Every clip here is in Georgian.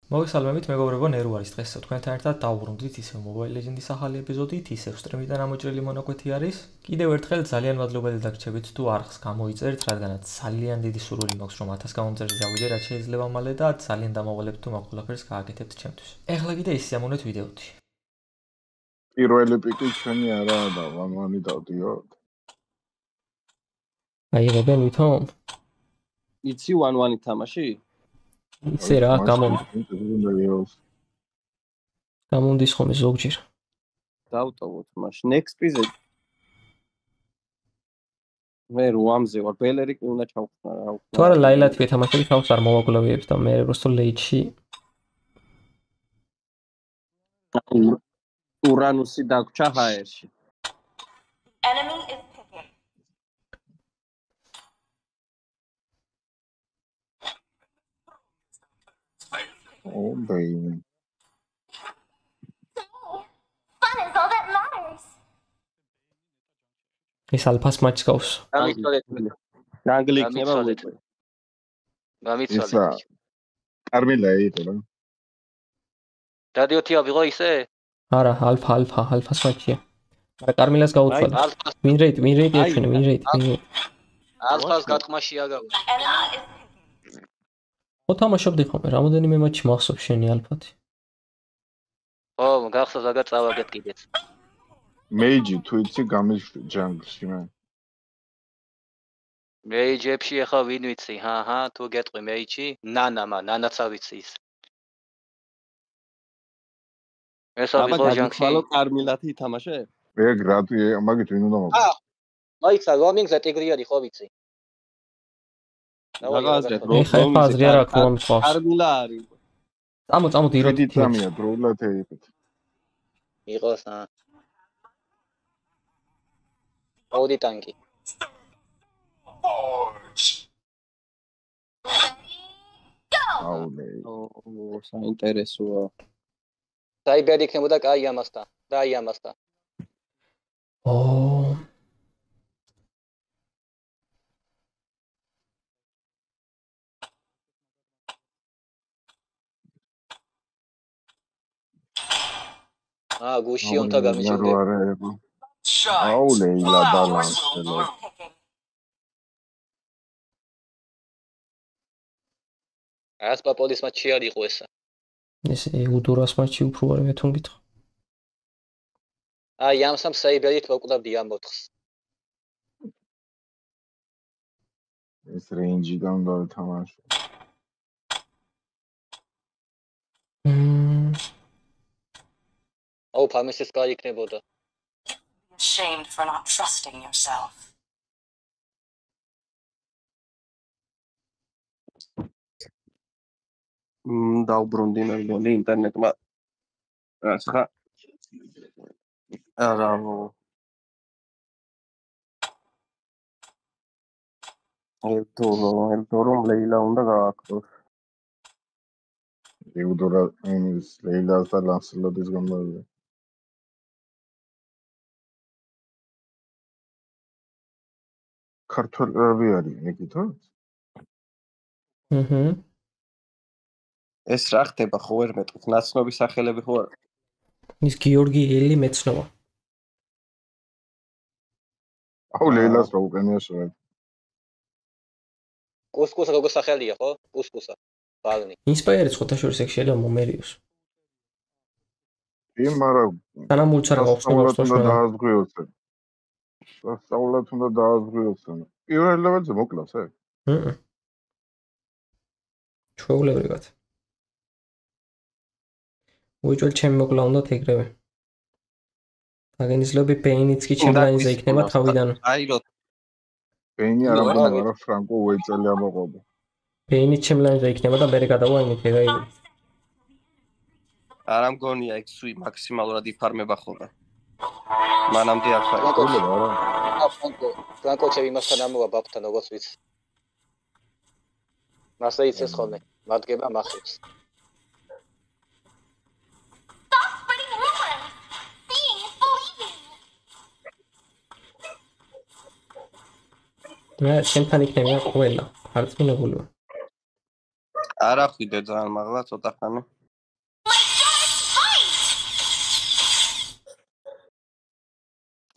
მოგესალმებით, მეგობრებო, ნერუ არის დღეს თქვენთან ერთად დავუბრუნდით ისევ Mobile Legends-ის ახალი ეპიზოდით, ისევ სტრიმიდან ამოჭრილი მონოკვეთი არის. კიდევ ერთხელ ძალიან მადლობელი დაგრჩებით თუ არხს გამოიწერთ, რადგანაც ძალიან დიდი სურვილი მაქვს რომ 1000 გამომწერზე ავიდე, რაც შეიძლება მალე და ძალიან დამავალებთ თუ მაგ ყველაფერს გააკეთებთ ჩემთვის. ეხლა კიდე ისიამოვნეთ ვიდეოთი. პირველი პიკი ჩვენი არაა და ვანვანი დავდიოთ. აიღებენ ვითომ? იცი 1-1 თამაში? იცი რა, გამომდის ხოლმე ზოგჯერ. დავტოვოთ მაშინ. Next-ზე. მე 8-ზე ვარ, ბელერი კი უნდა ჩავხსნა რა. თუ არა ლაილათი ეთამაშები თავს არ მოვაკლავიებს და მე просто ლეიტში ურანუსი დაგვრჩა ჰაერში. Enemy is picking. Oh, baby. Fun is all that matters. ეს ალფას მაჩს გავს. რანგლი იქნება ვიყო. გამიცვალეთ. არმილა იყო. რადიოთი ავიღო ისე? არა, ალფას მაჩია. არა, კარმილას გაუცვალე. win rate ეჩვენე, win rate. ალფას გატყმაში აგავ. ხო თამაშობდი ხოლმე, რამოდენიმე მატჩი მახსოვს შენი ალფათი. ხო, გახსოვს აგა წავაგეთ კიდეც. მეიჯი თუ იცი გამის ჯანგლში მე. მეიჯებში ახლა ვინ ვიცი? ჰაჰა, თუ გეტყვი მეიჯი, ნანაც ავიცი ის. ეს ავიღო ჯანგლში. აბა კარმილათი ითამაშე? ეგ რატო მაგით ვინ უნდა მოგო? მაიცა რომინგზე ტიგრიანი ხო ვიცი. რაღაცა ხა აზრი არ აქვს რომ სხვა. კარმილა არის. წამო დიროთი თამია დროულად ეიფეთ. იყოს ა. ოდი ტანკი. აულე. ო, საინტერესოა. საიბერი იქნებოდა კაი ამასთან. დაი ამასთან. ო გუში უნდა გამიჩნდე. აულე ილა ბალანსელო. ას პაპოდის მაჩი არ იყო ესა. ეს უდურას მაჩი უფრო არ მეთუნ გითხო. აი ამსამ საიბერით მოკვდავდი ამ 4-ს. ეს რეინჯიდან დავთამაშო. აუ ფამისის კაი იქნებოდა. Ashamed for not trusting yourself. დაუბრუნდი მეგონი ინტერნეტმა. ახლა არავო. ელდორო ლეილა უნდა გააკეთოს. ელდორო ის ლეილას და ლანსელოტის გამოვიდა. ქართველები არის ნიკითო? ეს რა ხდება ხო ვერ მეტყვით ნაცნობი სახელები ხო არა? ის გიორგი ელი მეცნობა. აუ ლეილას რა უკენია შევედ. კუსკუსა როგორ სახელია ხო? კუსკუსა. ბალნი. ინსპაიერიც ხოთაშორის ეგ შეიძლება მომერიოს. მარა თანამულც არ გავხსნობს უნდა დააზღვიოს. სასწაულად უნდა დააზღვიოს. პირველ ლეველზე მოკლავს ეგ? ჩვეულებრივად. უიჭველ ჩემი მოკლა უნდა ეგრევე. აგენისლები პეინიც კი ჩემლაინზე იქნება თავიდან. აირო. პეინი არ ამბობ, ფრანკო უეწელი ამოყობა. პეინი ჩემლაინზე იქნება და მე გადავა იმით ეგაირი. არ ამგონია ეგ სუი მაქსიმალურად იფარმება ხოლმე. მანამდე არ ხარ. ფრანკო ჩემი მასთან ამოვა ბაბთან როგორც ვიცი. მასა იცეს ხოლმე. მადგება მახებს. მე ჩემთან იქნება ყველა. არწმუნებულია. არ ახვიდე ძალიან მაღლა ცოტა ხანი.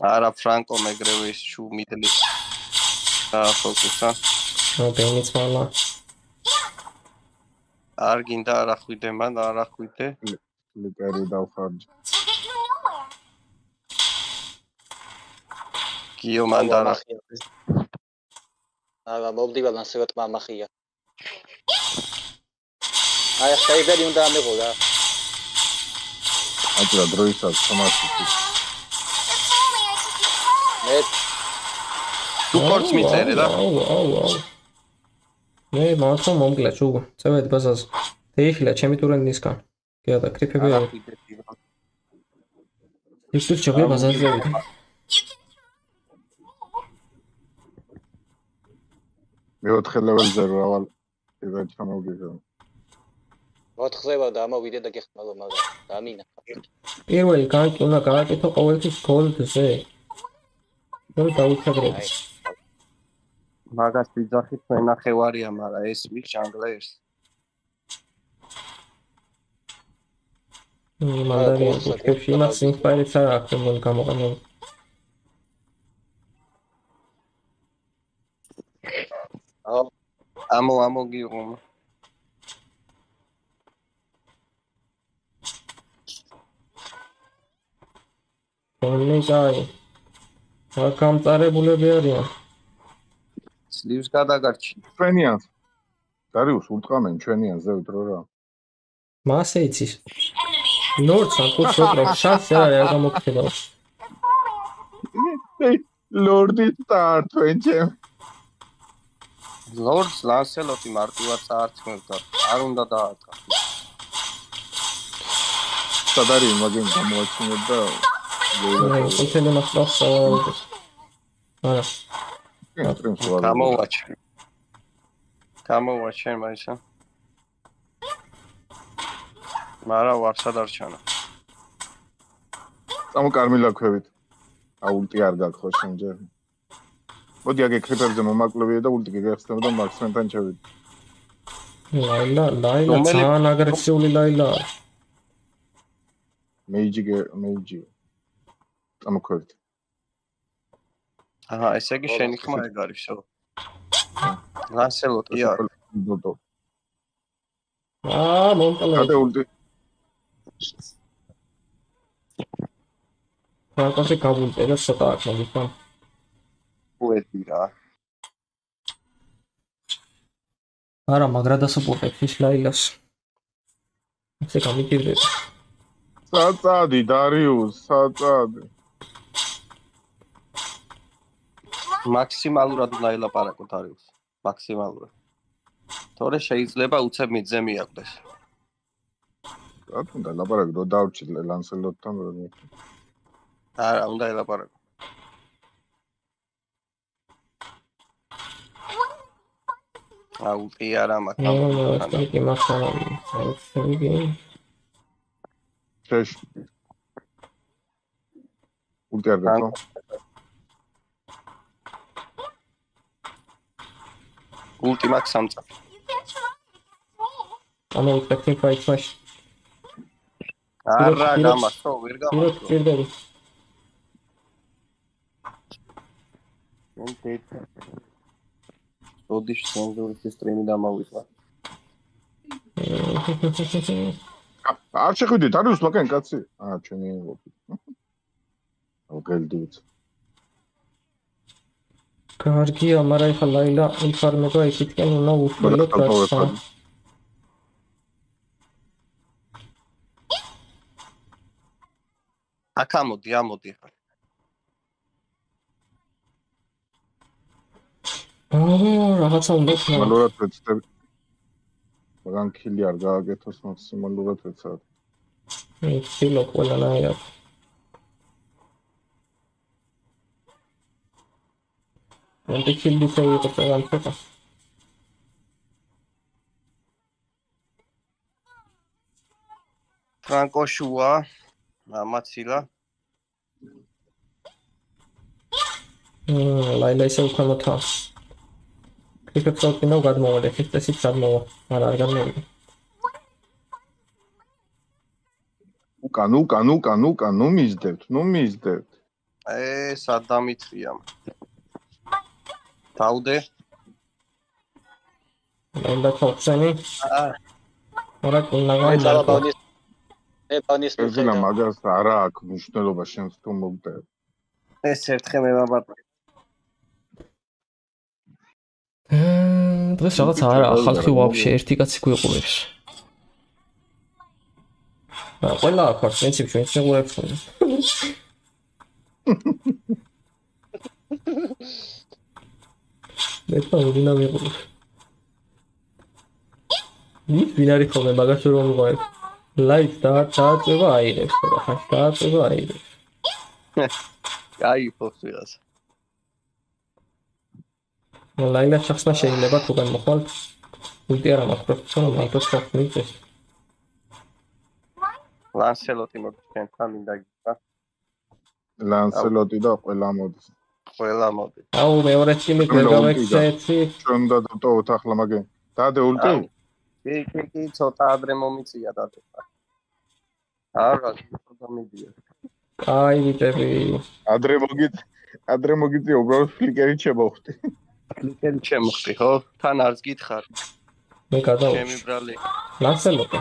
არა ფრანკო მეგრევე ის შუ მიდლი ფოკუსა ბენიც მამა არ გინდა არ ახვიდე მან არ ახვიდე ლიპერი დავხარჯ. გიო მან და რა აა მომდივალ ასევად მამახია აი შეიძლება უნდა ამეღო რა აჭრა დროისაც თამაში. მე თუ კორც მიწერე და აუ მე მართლა მომგლა ჩუ წევედ ბაზას დაიხილა ჩემი ტურენისგან კი და კრიფები არ არა ახვიდე ის თუ ჩაგე ბაზაზე მეოთხე ლეველზე რავალ ეგეთ ჩამოვიდე. 4-ზე და ამოვიდე და გეხმალო მაგრამ დამინა პირველი განკი უნდა გააკეთო ყოველთვის გოლდზე რომ დაუჩაგრებს მაგას ვიძახით მენახევარია მაგრამ ეს მის ჟანგლერს მანდარია კეთებში იმას ინსპაირიც არ აქვს რომ გამოყენო ამო გიღო ნეჟაი გამწარებულები არიან სლივს გადაგარჩი ჩვენიანს. დარიუს ურტყამენ ჩვენიანს ზევით რო რა. მასე იცის ნორდს აკურს ოტრებს შანსი არ არის გამოგხდება ლორდი სტარტვენ ჩემ. ლორდს ლანსელოტი მარტივად წაარჩმევდა არ უნდა დაარტყა სადარი მაგენ გამოაჩინეთ და ხუთელი მასწავს არა გამოვაჩენ მაისა მარა ვარსა დარჩანა სამო კარმილაქვევით აულტი არ გაქხო შემჯერ მოდი აგე კრიპერზე მომაკლევია და ულტი გეგახსნებ და მაქსიმენთან ჩევიდე ლაილა ძალიან აგრესიული ლაილა მეიჯი ამოქვევით აჰა ესე იგი შენი ხმა ეგ არისო ლანსელოტი არ მომწალე გადე ულტი ფრანკოსი გავულტე და ცოტა აქ მოგიფან უედი რა არა მაგრა დასაპორტებს ის ლაილას ესე გამიგირდება საწადი დარიუს საწადი მაქსიმალურად უნდა ელაპარაკო დარიუს მაქსიმალურად თორე შეიძლება უცებ მიძე მიაკვდეს რა თქმა ლაპარაკი რო დავრჩი ლანსელოტთან რომ არა უნდა ელაპარაკო აუტი არა მაგრამ კი მახსოვს შეშ ულტი არ გაქო ულტიმაკ სამწა ანუ expecting fight smash არა გამართო ვერ გამართო პირდები ოდიშ სენზორის სტრიმი დამავიდა არ შეხვიდით არის მაგენ კაცი ჩვენი ოგელდით კარგია მაგრამ ეხლა ლაილა ინფორმება იქითკენ უნდა უშველოთ რაცა აქ ამოდი რაღაცა უნდა თქვა მალურად ვეცდები მაგან ქილი არ გააკეთოს მაქსიმალურად ვეცად ცდილობ ყველანაირად მე ქილი შეიძლება განცდა ფრანკო შუა მამაცილა ლაილა ისე უკვე მოთა იქაც წავკინო გადმოვიდე ხისტესიც გადმოვა არა არ გადმოვიდე უკან მიზდებთ სად დამიწია. თავდე. და თოქსენი. ორა კუნაგა. ბანის ეზილა მაგას არა აქვს მნიშვნელობა შენს თუ მოგდე. ეს ერთხელ მევაბატე. დღეს რაღაც არა ხალხი ვაფშე ერთი კაცი გვიყურებს. ყველა აქვს პრინციპში ვინც მეყურებს. მეფა უნა მეყურებს. ვინ არის ხოლმე მაგას რომ ვიყავ? ლაიქ დააწევა აირებს და დააწევა აირებს. აი ფოსიას. ლაილა შეხსნა შეიძლება თუ განმოხვალ. ულტი არა მაქვს პროფესიონალ მაიკლს ხმის. ლანსელოტი მოგჩენთან მინდა გიქა. ლანსელოტი და ყველა მოდის. ყველა მოდი. აუ მეორე ტიმი გავექცეთი. ჩვენ და დოთ ახლა მაგე. დადე ულტი? კი, ცოტა ადრე მომიწია და. არა, ცოტა მიდია. აი ვიტები. ადრე მოგიწია უბრალოდ ფლიკერი შემოხვდი. ფლიკერი შემოხვდი, ხო? თან არც გითხარ. მე გადავა. ჩემი ბრალი. ლანსელოტი.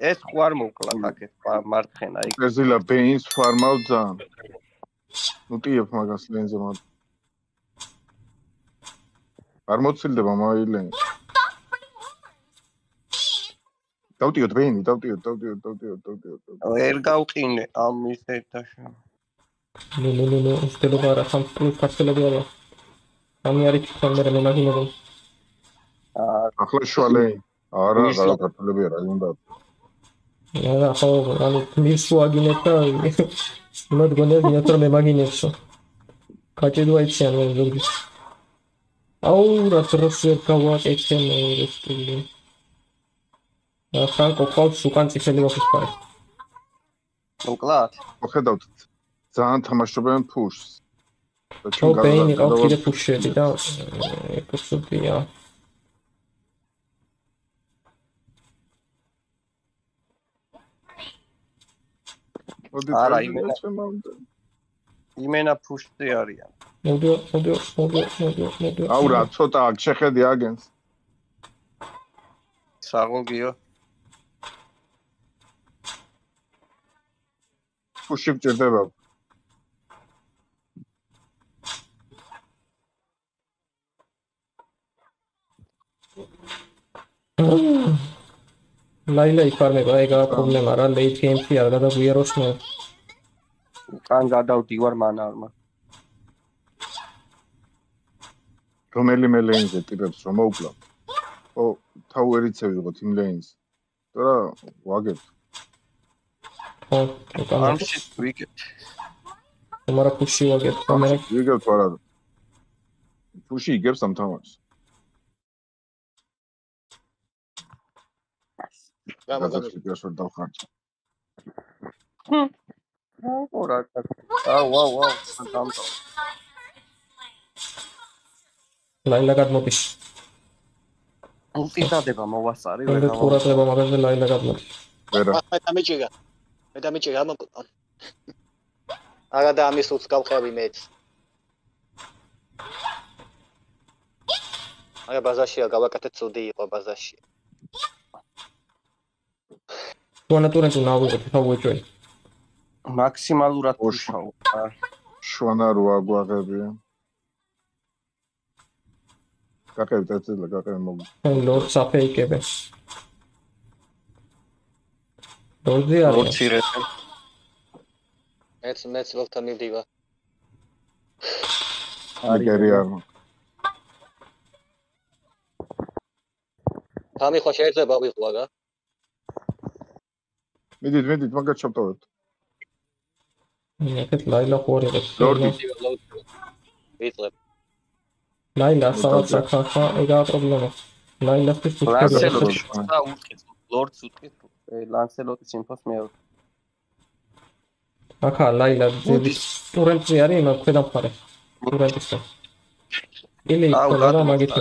ეს ხوار მოკლა აქეთ მარცხენა იქ. ეზილა ბეინს ფარმავ ძალიან. ნუტიებ მაგას ლენზე მაგ. არ მოცილდება მაილენ. დავტიოთ ბეინი, დავტიოთ. ვერ გავყინე ამის ერთაში. ნუ, სტელობა რა სამ პლუს კაცელები არა. ამი არის თორმე მე მაგინებო. ახლა შვალე. არა, გაკეთლები არა, უნდა. არა, ხო, ანუ მისუ აგინებ და უნდა გონია ნიატრო მე მაგინებსო. კაჭედო აიციან მე ზოგის. აუ რა ტროსერ გავაკეთე მე რესტილი. ახლა ყავს უკან წიფელი ვაფშე. მოკლათ. მოხედავთ. ძალიან თამაშობენ ფუშს. ხო, ბეინი ყავს კიდე ფუშები და ეკოსოდია. არა, იმენა ფუშტი არიან. მოდიო. აუ რა, ცოტა აქ შეხედი აგენს. საღოლგიო. ფუში გჭირდება. ლაილა იფარმება, ეგა პრობლემა რა, late game-ში არ გადაგვიეროს მე. კან გადავდივარ მანალმა. რომელიმე ლეინზე ტიპებს რომ მოუკლავ. ო, თავერიცე ვიღოთ იმ ლეინს. და ვაგებ. ხო, ამში ვიგებ. მარა ფუში ვაგებ, მე ვიგებ არა. ფუში იგებს ამ თამაშს. გასაგებია დავხარჯ. ორა. ვაუ, სანტო. ლაილა გადმოდის. ულტიტადება მოვასწარი ვერ ყურადღება მაგაზე ლაილა გადმოდის. ვერა. მე დამიჭირა არა და ამის უც გავხევი მეც. არა ბაზაშია გავაკეთე ცუდი იყო ბაზაში. ვანატურენ თუ ნავიღოთ თავუეჭველი. მაქსიმალურად უშავ. შვანა რო აგვაღებია. გაკეთეთ ეცელა გაკეთე მოგ. ლორდ საფეიკებე. ლორდი არა. ლორცირეთე. მეც ლორთან მივდივა. არიგერია. თამი ხო შეიძლება ვიყვა რა. მიდით, მაგათ შევტოვებთ. ეხეთ ლაილა ხوارიღებს. ლორდი. ვიწებ. ლაილა სადაც ახლა ეგაა პრობლემა. ლაილასთვის ლანსელოტი და უტყით. ლორდს უტყით. ლანსელოტის ინფოს მეორე. ახლა ლაილა ტურენტი არის მაგ ქვედა მხარე. ტურენტისა. ილი იქნება მაგით.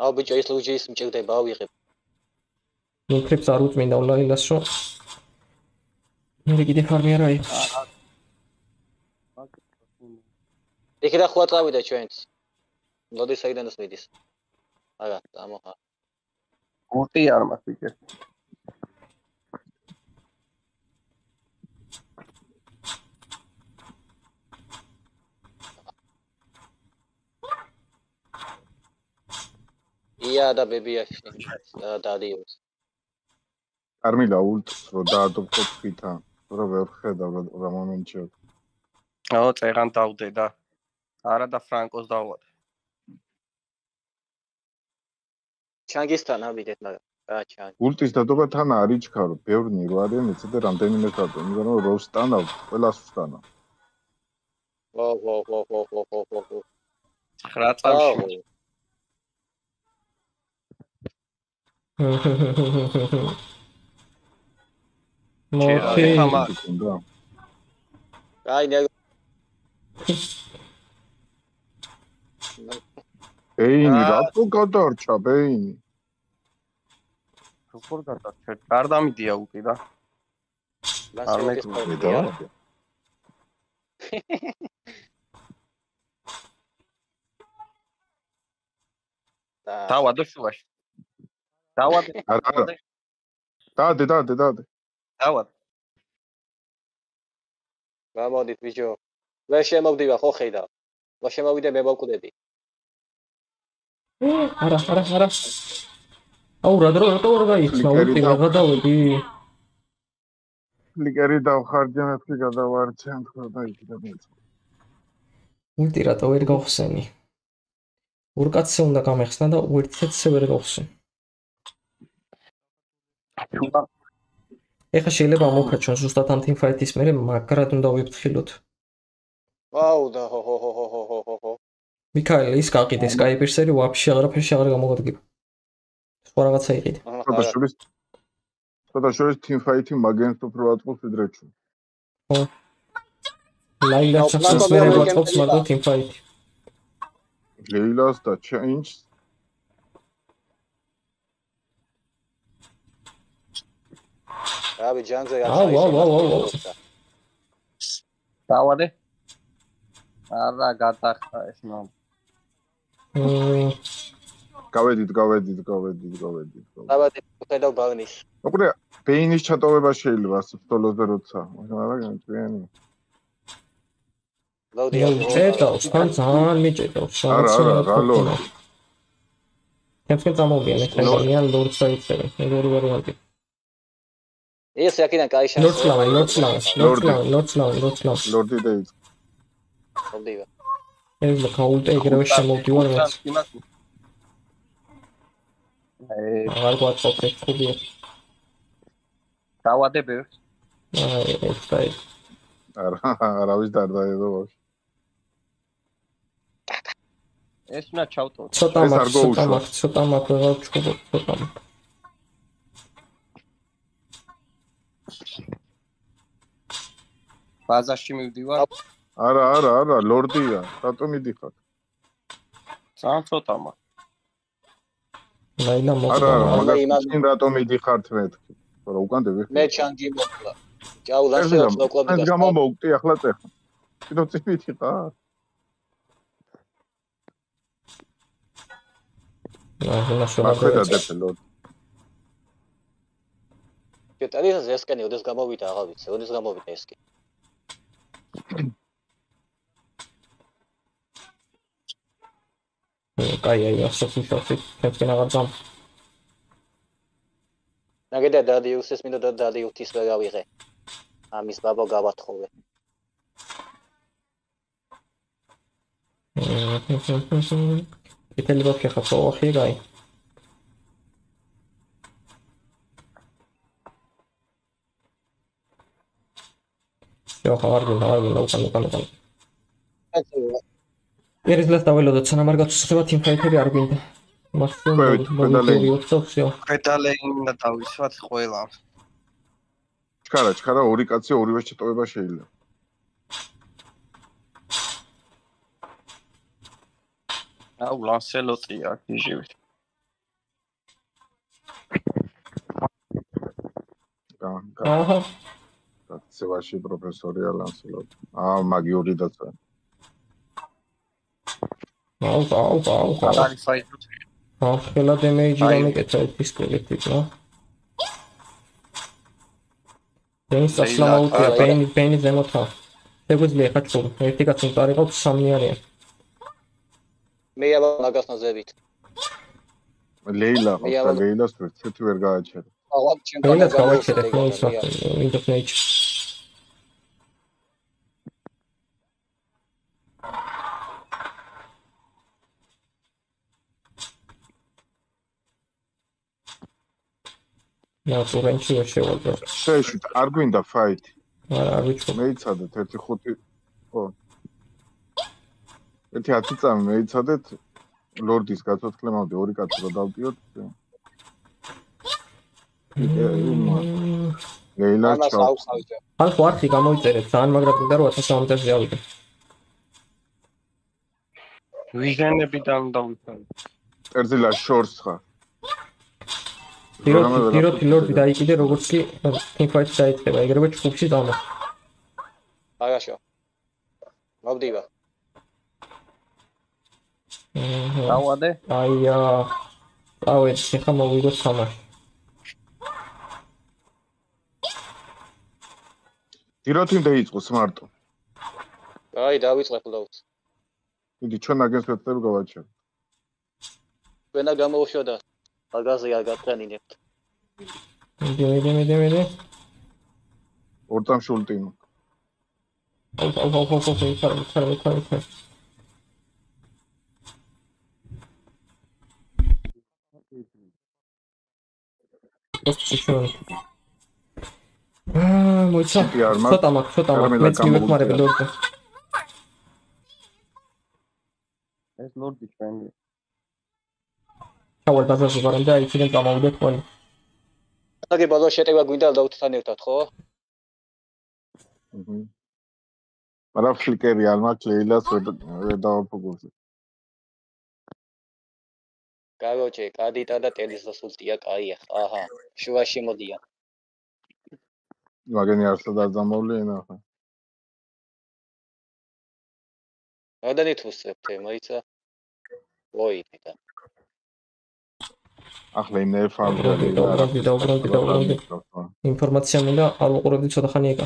აუ ბიჭო ის ლუჯის მჭირდება ავიღებ. ნუ ტრიპს არ უწმინდა ლაილას შო. მე კიდე ფარმი არა იყო. იქიდან ხვა წავიდა ჩვენც. მოდი საიდანაც მიდის. არა, დამოხა. გურტი არ მაქვს იქ. ია და ბებიაში დადიოს. კარმილა ულტს რო დაადობხო თვითა, რომ ვერ ხედავ რა მომენტში. აუ წერან დავდე და არა და ფრანკოს დავვადე. ჩანგისთან ავიდეთ, მაგრამ რა ჩანგი. ულტის დადობა თან არის ჩქარო, ბევრნი რო არიან ეცე და რამდენიმე კარტო, იმიტომ რომ როს სტანავ, ყველას ვსტანავ. ო. 9 წამში. აი ნე ბეინი რატო გადარჩა ბეინი? როგორ გადარჩა? გარდამიდია უკი და. არ მეკითხებია. დავადო შუაში. დავადე. დადე. დავადე. გამოდით ბიჭო. ვერ შემოვდივა ხო ხედა. რა შემოვიდე მე მოვკვდები. არა. აუ რატო არ გაიხსნა ულტი რა გადავედი? ფლიკერი დავხარჯე მეთქი გადავარჩენ თქო და იქ და მეც. ულტი რატო ვერ გავხსენი? ორ კაცზე უნდა გამეხსნა და უერთეთზე ვერ გავხსენ. ეხა შეიძლება მოვქაჩონ ზუსტად ამ teamfight-ის მერე მაგრად უნდა ვიფრთხილოთ. ვაუ და ჰო. მიქაელი ის გაყიდეს Skype-ში ვაფშე აღარაფერში აღარ გამოგადგება. სხვა რაღაცა იყიდე. ცოტა შორის teamfight-ი მაგენს უფრო აწყობს ვიდრე ჩვენ. ხო. ლაილას ჩახსნას მერე ვაწყობს მაგო teamfight-ი. ლეილას და change აბი ჯანგზე აუ. დავადე. არა გადახდა ეს ნო. გავედით. დავადე ხედავ ბაღნის. მოკლედ ბეინის ჩატოვება შეიძლება სფოლოზე როცა, მაგრამ არა განწვიანი. ჭედავს, თან ძალიან მიჭედავს. არა, ლორ. თემსკენ წამოვიან ეს ხენიან ლორდს დაიწერენ. ეს ორი ვარიანტი. ეს აქედან კაი შანსი. ლორდს. ლორდი დაიწყო. მომდივა. ეს ლოკაულტე ეგრევე შემოვდივარ რაც. აღარ გვაწყობს ეს ხუბია. დავადე ბევრს. ეს დაი. არავის დარდაედა ბავშვი. ეს უნდა ჩავტო. ცოტა მაქვს ვეღარ ჩხუბობ ცოტა. ბაზარში მივდივარ. არა, ლორდია. რატო მიდიხარ? ძალიან ცოტა მაქვს. ლაილა არა, მაგას რატო მიდიხართ მეთქი? რა უკანდები? მე ჩანგი მოკლა. ჯაულასე ოკლობი და გამომოვკდი ახლა წეხა. კიდევ წიფითი ხარ? კეთილია ესკენი ოდეს გამოვიდა აღარ ვიცი ოდეს გამოვიდა ესკი კაი ასოფი თემსკენ აღარ ძამ ნაგედა დადიუსის მინდა დადიუსის ვერ გავიღე ამის ბაბა გავათხოვე იტელი ბაქი ხაფო ახი გაი ხარ უკან ერისლას დაველოდოთ სანამ არ გაწუხება teamfight-ები არ გვინდა პედალეინ და დავისვათ ყველა ჩქარა ორი კაცი ორივე შეტოვება შეიძლება აუ ლანსელოტია გიჟივით აჰა გაქცევაში პროფესორი ალანსელოტი. მაგიური დაწერა. აუ. არ არის საერთოდ. ახლა დემეიჯი გამეკეთა ეს სკელეტი, რა. ეს ასლამაუტია, პენი ზემოთა. შეგვიძლია ხაჭური, ერთი კაცი წარიყავთ 3 არიან. მე აბა მაგას ნაზევით. ლეილა ყავს და ლეილას ვერცერთი ვერ გააჩერე. აღარ ჩემთან ლეილას გავაჩერე, ის Windows Mage. ნუ პურენჩი ვერ შევალდა. შეეშვით, არ გვინდა ფაითი. არ ვიცი. მეიცადეთ 1-5. ხო. 1-10 წამი მეიცადეთ ლორდის გაცოცხლემამდე 2 კაცი რო დავტიოთ. ლეილა ჩაუ. ან ხوارხი გამოიწერეთ, ძალიან მაგრად მინდა რომ 1700-ზე ავიდე. ვიჟენებიდან დავიფარე. ერზილა შორს ხარ. პიროთი ლორდი დაიკიდე, როგორც კი teamfight დაიწყება, ეგრევე ჯგუფში დამა. აგაშო. მოვდივა. დავადე. აია. ავეთ, ხა მოვიდო სამაში. პიროთი დაიწყოს მარტო. აი, დავიწყებ ლოუს. იგი ჩვენ აგენს ვეთები გავაჩერე. ვენა გამოუშვოდა. აგაზე არ გატრენინებთ. მე. ორტამ შულტინო. აუ, ხარ. მოიცა. ცოტა მაქვს. მეც მიმეხმარებ ლორდზე. ეს ლორდი ჩვენი. ჩავალ ბაზარზე ვარ და იქიდან გამოვიდეთ ყველი. აგე ბოლოს შეტევა გვინდა ლოუთთან ერთად, ხო? მაგრამ ფლიკერი არ მაქვს ლეილას ვერ დავაფუგურზე. კაროჩე, კადიტა და ტელისოს ულტია კაია. აჰა, შუაში მოდიან. მაგენი არსად არ დამოვლენა ხა. ადანით უსწრებთ, მოიცა. ოი, და. ახლა იმ ნერფამდე დაუბრუნდი. ინფორმაცია მინდა, არ უყურებდი ცოტა ხანი ეკა.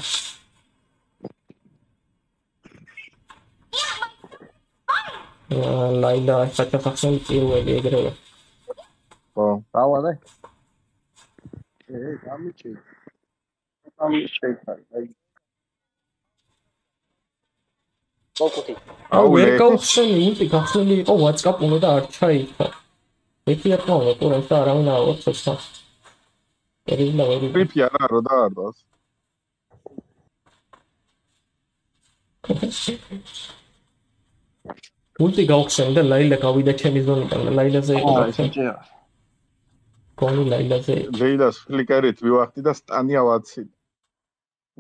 ლაილა ხაჭახახსენ პირველი ეგრევე. ხო. დავადე. გამიჩი. კოკუთი. აუ ვერ გავხსენი, ულტი გახსნილი იყო WhatsApp-ზე და არ ჩაიქცა. ეთი არ ყავდა პურენს და არავინ არ ოცხოსა. ერილა ვერი. პრიფი არა რო დაარდას. ულტი გავხსენი და ლაილა გავიდა ჩემი ზონიდან და ლაილაზე იყო. კონი ლაილაზე. ლეილას ფლიკერით მივახდი და სტანია ვაცი.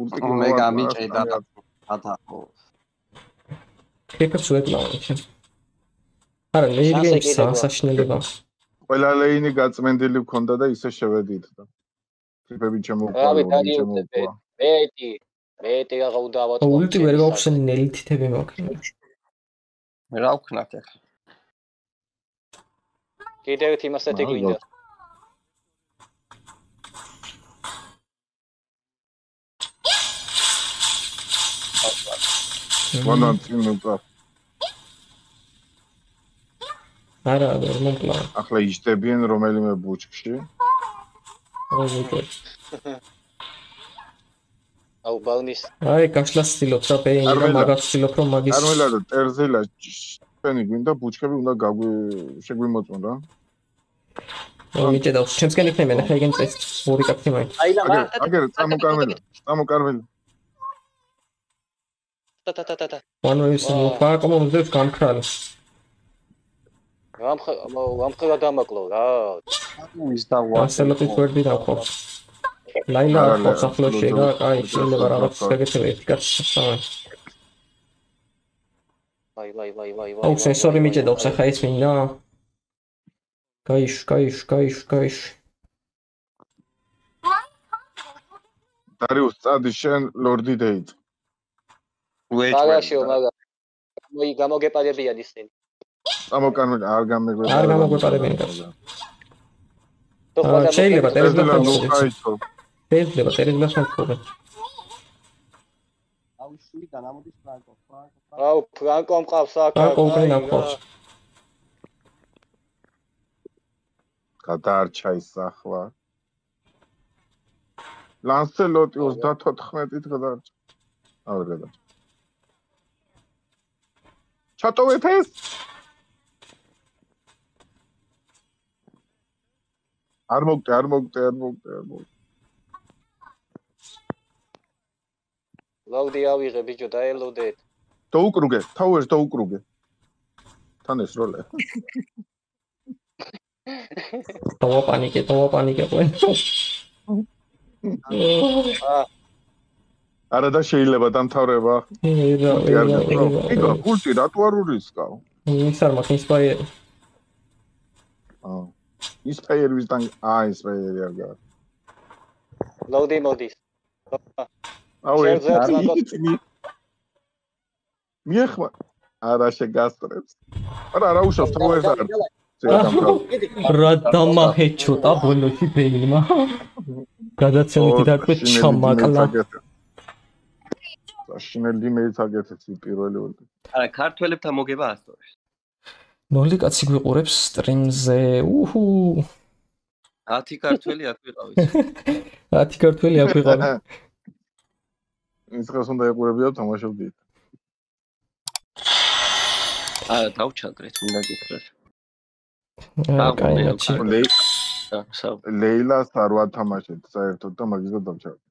ულტი მე გამიჭედა ათახო. კეფს ვეკლავე. არა, ლეილი სასაშნელება. ყველა ლეინი გაწმენდილი მქონდა და ისე შევედით და. ტრიპები ჩემოყვა. მეტი აღუდავად. ულტი ვერ გავხსენი ნელითითები მაქვს. რა ვქნათ ახლა? კიდევ ერთი მასეთი გვინდა. მონანტინუტა. არა, ვერ მომკლა. ახლა იჯდებიან რომელიმე ბუჩქში. აუ ბალნის. აი, გაშლა ცდილობ რა პეინი და მაგას ცდილობ რომ მაგის. არმელა და ტერზელა ჩვენი გვინდა ბუჩქები უნდა შეგვიმოწმონ რა. მიჭედა ჩემსკენ იქნება ახლა იგენ წეს ორი კაცი მაინც. აგერ წამოკარველი. ტატატატატა. ვანოის მოფაკო მომძებს გამქრალი. ვამხელა დამაკლო რა. ის და ვასელოტი ვერდი დავხობს. ლაილა ახობს ახლა შეგა, აი შეიძლება რაღაც შეგეცება ერთი კაცი სამი. ვაი. აუ სენსორი მიჭედა ხა ის მინდა. გაიშ. დარიუს წადი შენ ლორდი დეით. ბარაშიო მაგრამ გამოგეპარებიან ისინი. ამოკანო არ გამეგვეპარებიან. არ გამოგვეპარებიან გას. თუ ხვალ შეიძლება ტერეზლას წერტილად მოხდეს. უკაითო. შეიძლება ტერეზლას მოხდეს. აუ შუიდან ამოდის ფრანკო. აუ ფრანკო მყავს აქ. ფრანკო უკრაინა მყავს. გადაარჩა ის ახლა. ლანსელოტი 34-ით გადაარჩა. აღარ გადაარჩა. ჩატოვეთ ეს. არ მოგდე. ლაუდი ავიღე ბიჭო დაელოდეთ. დაუკრუგე, თავერს დაუკრუგე. თან ეს როლე. დავაპანიკე ყველ. არა და შეიძლება დამთავრება. რა. კულტი რატო არ ურისკავ? ის არ მაქვს ინსპაიერი. ინსპაიერის თან ინსპაიერი არ გა. ლაუდი მოდის. აუ ერთი. მიეხმა. არა შეგასტრებს. არა უშავს თავერს არ. რა დამაჰეჩოტა ბოლოში ბეილმა. გადაცემით დარტყმით ჩამაკლა. საშინელი მეც აგეთეთ პირველი ვარდი. არა, ქართველებთან მოგება ასწორებს. ნოლი კაცი გვიყურებს სტრიმზე. უჰუ. 10 ქართველი აქ ვიყავით. 10 ქართველი აქ ვიყავით. ის ხას უნდა ეყურებიო თამაშობდით. არა, დავჩაგრეთ, მინდა გითხრათ. კაი, და ლეილას არ ვათამაშეთ საერთოდ და მაგის და დავჩაგრეთ.